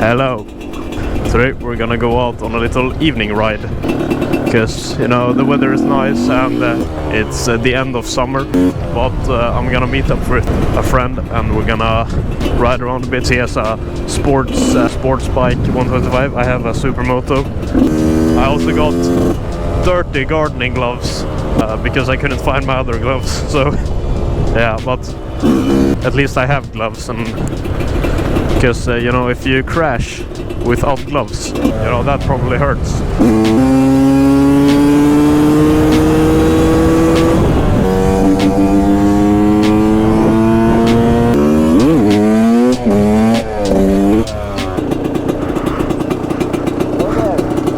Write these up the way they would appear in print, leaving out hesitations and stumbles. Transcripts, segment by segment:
Hello. Today we're gonna go out on a little evening ride because, you know, the weather is nice and it's the end of summer, but I'm gonna meet up with a friend and we're gonna ride around a bit. He has a sports bike 125. I have a supermoto. I also got dirty gardening gloves because I couldn't find my other gloves, so yeah, but at least I have gloves. And because you know, if you crash without gloves, you know, that probably hurts.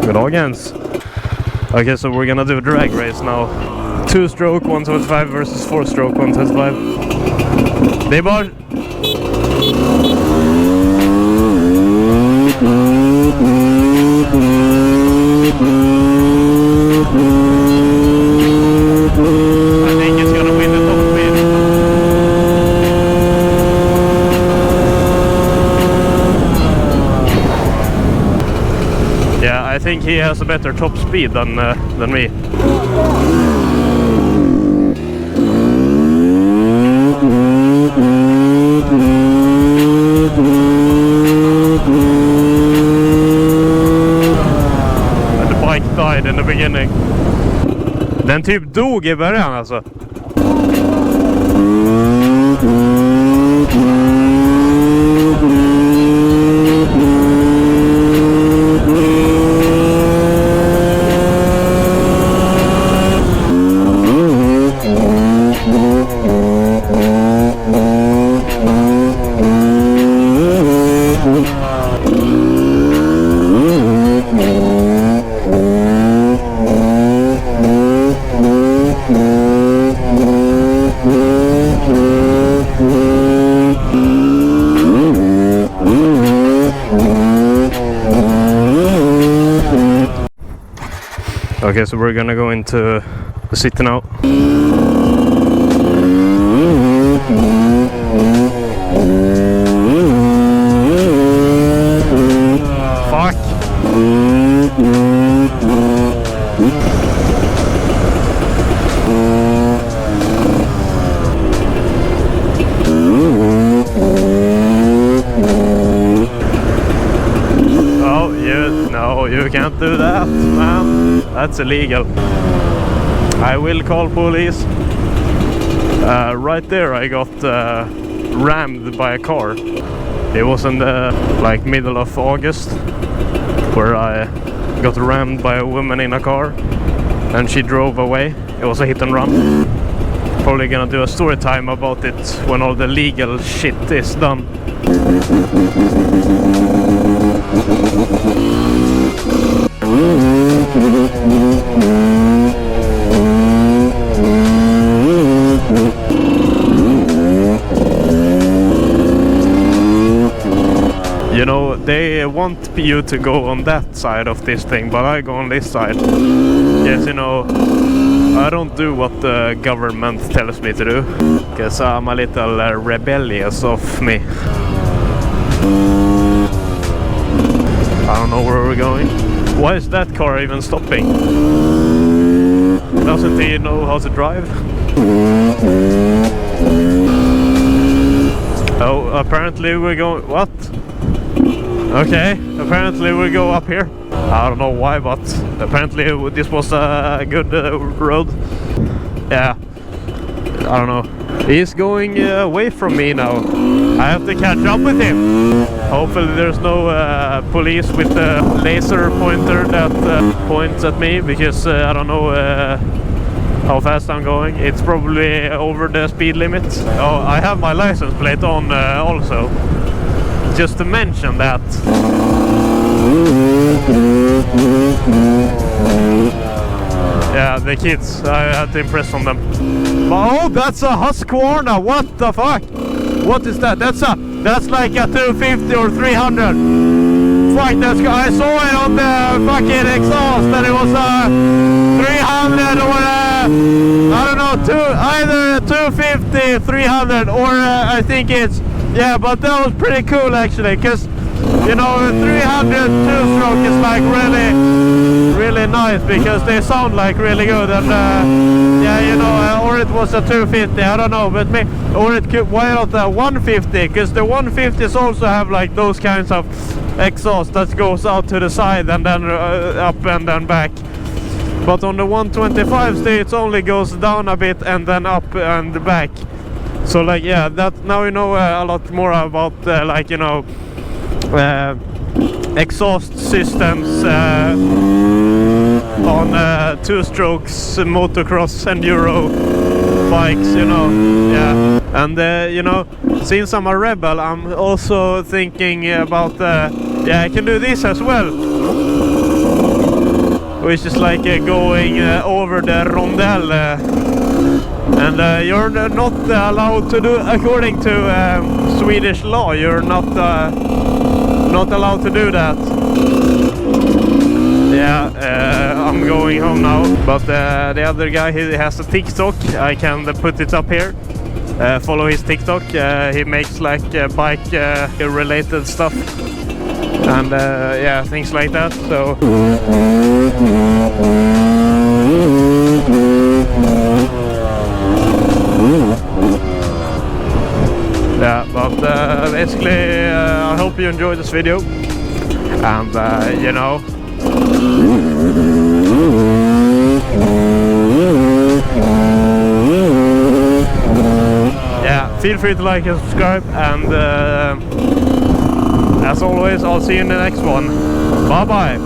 Good audience. Okay, so we're gonna do a drag race now. 2-stroke 125 versus 4-stroke 125. They bar. I think it's gonna win the top speed. Yeah, I think he has a better top speed than me. And the bike died in the beginning. Den typ dog i början alltså. Okay, so we're gonna go into the city now. Fuck! No, you can't do that, man. That's illegal. I will call police. Right there I got rammed by a car. It was in the like middle of August where I got rammed by a woman in a car and she drove away. It was a hit and run. Probably gonna do a story time about it when all the legal shit is done. You know, they want you to go on that side of this thing, but I go on this side. Yes, you know, I don't do what the government tells me to do, because I'm a little rebellious of me. I don't know where we're going. Why is that car even stopping? Doesn't he know how to drive? Oh, apparently we're going... What? Okay, apparently we go up here. I don't know why, but apparently this was a good road. Yeah, I don't know. He's going away from me now. I have to catch up with him. Hopefully there's no police with a laser pointer that points at me, because I don't know how fast I'm going. It's probably over the speed limit. Oh, I have my license plate on also. Just to mention that. Yeah, the kids, I had to impress on them. Oh, that's a Husqvarna! What the fuck? What is that? That's like a 250 or 300. Fuck, that's good. I saw it on the fucking exhaust that it was a 300 or I don't know, either 250, 300 or I think it's, yeah, but that was pretty cool actually, because you know, 300 two-stroke is like really nice because they sound like really good. And yeah, you know, or it was a 250, I don't know, but or it could, why not a 150? Because the 150s also have like those kinds of exhaust that goes out to the side and then up and then back. But on the 125s it only goes down a bit and then up and back. So like, yeah, that now you know a lot more about like, you know, exhaust systems on two-strokes motocross enduro bikes, you know. Yeah, and you know, since I'm a rebel, I'm also thinking about yeah, I can do this as well, which is like going over the rondelle, and you're not allowed to do, according to Swedish law, you're not allowed to do that. Yeah, I'm going home now, but the other guy, he has a TikTok. I can put it up here. Follow his TikTok. He makes like bike related stuff and yeah, things like that. So yeah, but basically I hope you enjoyed this video, and you know, yeah, feel free to like and subscribe, and as always, I'll see you in the next one. Bye bye.